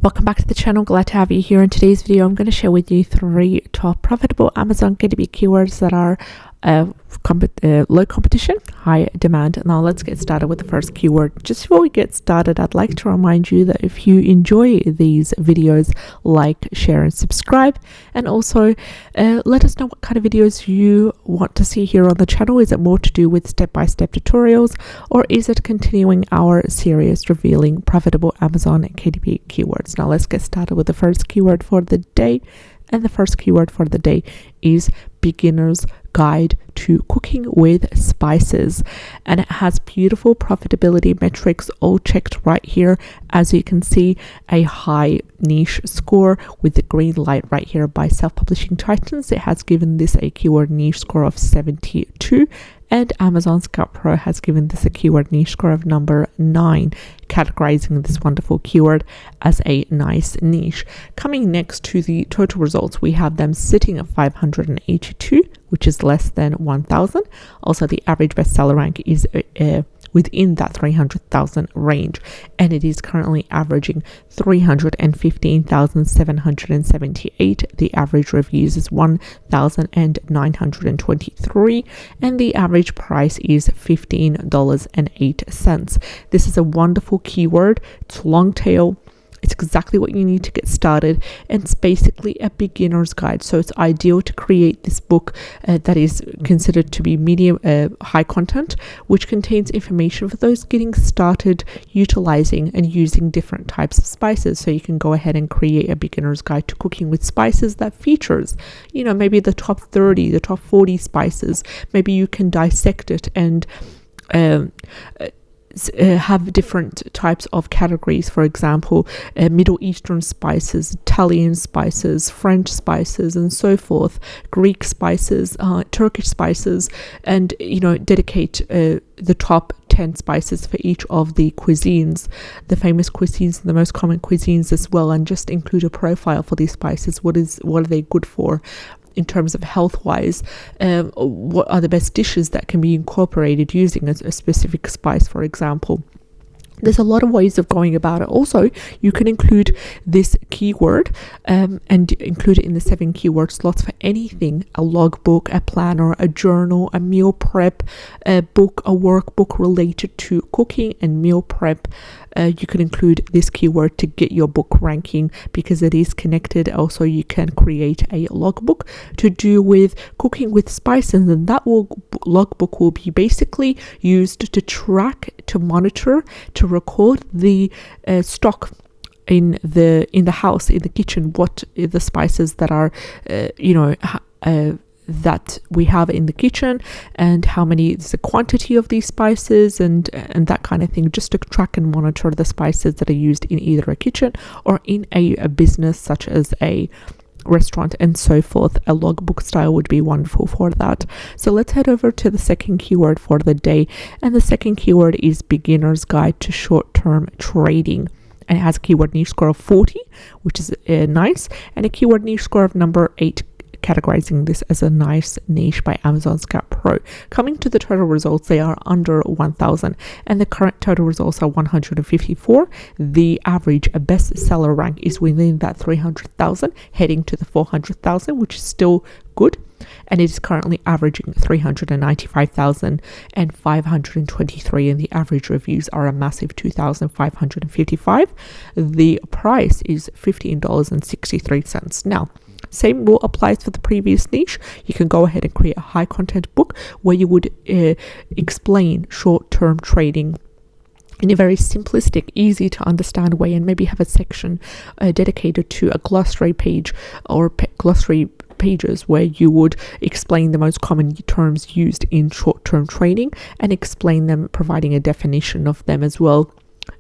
Welcome back to the channel. Glad to have you here. In today's video, I'm going to share with you 3 top profitable Amazon KDP keywords that are low competition, high demand. Now let's get started with the first keyword. Just before we get started, I'd like to remind you that if you enjoy these videos, like, share and subscribe, and also let us know what kind of videos you want to see here on the channel. Is it more to do with step-by-step tutorials, or is it continuing our series revealing profitable Amazon KDP keywords? Now let's get started with the first keyword for the day. And the first keyword for the day is beginner's guide to cooking with spices, and it has beautiful profitability metrics all checked right here. As you can see, a high niche score with the green light right here by Self-Publishing Titans. It has given this a keyword niche score of 72, and Amazon Scout Pro has given this a keyword niche score of number 9, categorizing this wonderful keyword as a nice niche. Coming next to the total results, we have them sitting at 582, which is less than 1,000. Also, the average bestseller rank is within that 300,000 range, and it is currently averaging 315,778. The average reviews is 1,923, and the average price is $15.08. This is a wonderful keyword. It's long tail. It's exactly what you need to get started, and it's basically a beginner's guide. So it's ideal to create this book that is considered to be medium high content, which contains information for those getting started utilizing and using different types of spices. So you can go ahead and create a beginner's guide to cooking with spices that features, maybe the top 30, the top 40 spices. Maybe you can dissect it and have different types of categories. For example, Middle Eastern spices, Italian spices, French spices, and so forth, Greek spices, Turkish spices, and dedicate the top 10 spices for each of the cuisines, the famous cuisines, the most common cuisines as well, and just include a profile for these spices. What are they good for in terms of health wise? What are the best dishes that can be incorporated using a specific spice, for example? There's a lot of ways of going about it. Also, you can include this keyword and include it in the 7 keyword slots for anything: a logbook, a planner, a journal, a meal prep, a book, a workbook related to cooking and meal prep. You can include this keyword to get your book ranking because it is connected. Also, you can create a logbook to do with cooking with spices, and that logbook will be basically used to track, to monitor, to record the stock in the house, in the kitchen, what the spices that are that we have in the kitchen, and how many is the quantity of these spices, and that kind of thing, just to track and monitor the spices that are used in either a kitchen or in a business such as a restaurant and so forth. A logbook style would be wonderful for that. So let's head over to the second keyword for the day, and the second keyword is beginner's guide to short-term trading, and it has a keyword niche score of 40, which is nice, and a keyword niche score of number 8, categorizing this as a nice niche by Amazon Scout Pro. Coming to the total results, they are under 1,000, and the current total results are 154. The average bestseller rank is within that 300,000, heading to the 400,000, which is still good, and it is currently averaging 395,523, and the average reviews are a massive 2,555. The price is $15.63. Now, same rule applies for the previous niche. You can go ahead and create a high content book where you would explain short-term trading in a very simplistic, easy to understand way, and maybe have a section dedicated to a glossary page or glossary pages where you would explain the most common terms used in short-term trading and explain them, providing a definition of them as well.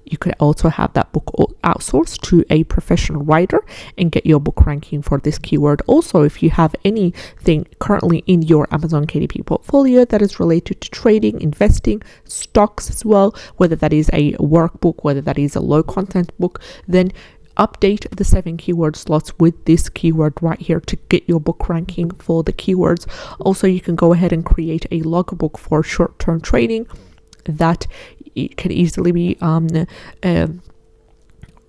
You could also have that book outsourced to a professional writer and get your book ranking for this keyword. Also, if you have anything currently in your Amazon KDP portfolio that is related to trading, investing, stocks as well, whether that is a workbook, whether that is a low content book, then update the 7 keyword slots with this keyword right here to get your book ranking for the keywords. Also, you can go ahead and create a logbook for short-term trading that can easily be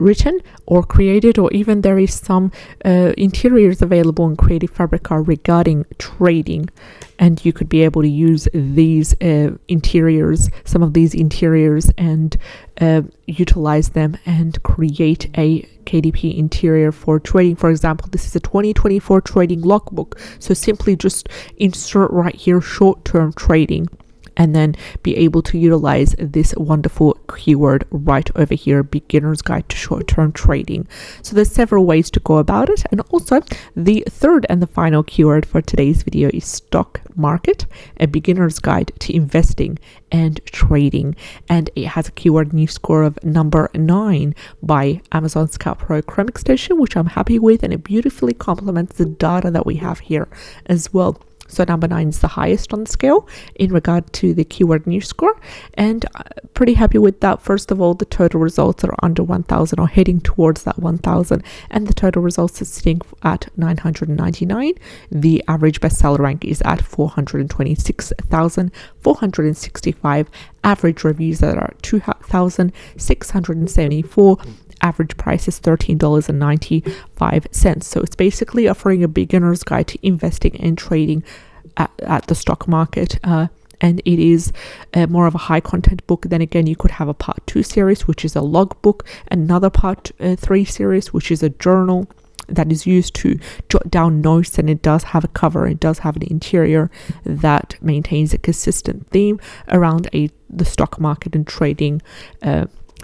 written or created, or even there is some interiors available in Creative Fabrica regarding trading, and you could be able to use these interiors, some of these interiors, and utilize them and create a KDP interior for trading. For example, this is a 2024 trading logbook, so simply just insert right here short-term trading, and then be able to utilize this wonderful keyword right over here, beginner's guide to short-term trading. So there's several ways to go about it. And also the third and the final keyword for today's video is stock market, a beginner's guide to investing and trading. And it has a keyword new score of number 9 by Amazon Scout Pro Chrome extension, which I'm happy with, and it beautifully complements the data that we have here as well. So number 9 is the highest on the scale in regard to the keyword new score, and pretty happy with that. First of all, the total results are under 1,000 or heading towards that 1,000, and the total results is sitting at 999. The average bestseller rank is at 426,465. Average reviews that are 2,674. Average price is $13.95. So it's basically offering a beginner's guide to investing and trading at the stock market. And it is more of a high content book. Then again, you could have a part 2 series, which is a logbook, another part 3 series, which is a journal that is used to jot down notes, and it does have a cover, it does have an interior that maintains a consistent theme around the stock market and trading.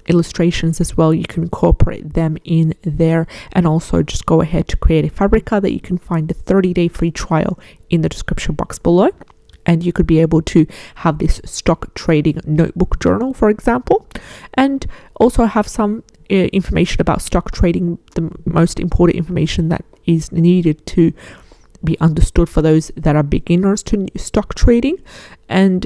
Illustrations as well, you can incorporate them in there, and also just go ahead to Creative Fabrica that you can find a 30-day free trial in the description box below, and you could be able to have this stock trading notebook journal, for example, and also have some information about stock trading, the most important information that is needed to be understood for those that are beginners to stock trading, and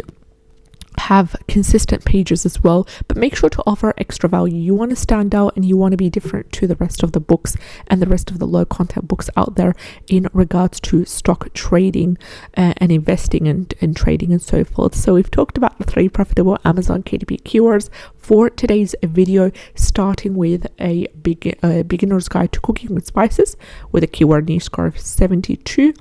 have consistent pages as well. But make sure to offer extra value. You want to stand out, and you want to be different to the rest of the books and the rest of the low content books out there in regards to stock trading and investing and trading and so forth. So we've talked about the 3 profitable Amazon KDP keywords for today's video, starting with a beginner's guide to cooking with spices with a keyword new score of 72.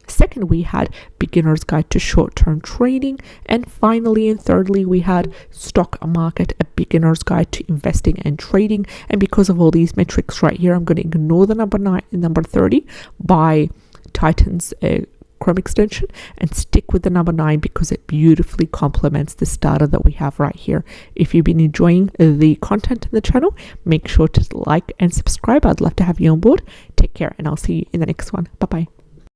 Second, we had beginner's guide to short-term trading, and finally and thirdly, we had stock market, a beginner's guide to investing and trading. And because of all these metrics right here, I'm going to ignore the number 30 by Titan's Chrome extension and stick with the number 9 because it beautifully complements this data that we have right here. If you've been enjoying the content in the channel, make sure to like and subscribe. I'd love to have you on board. Take care, and I'll see you in the next one. Bye bye.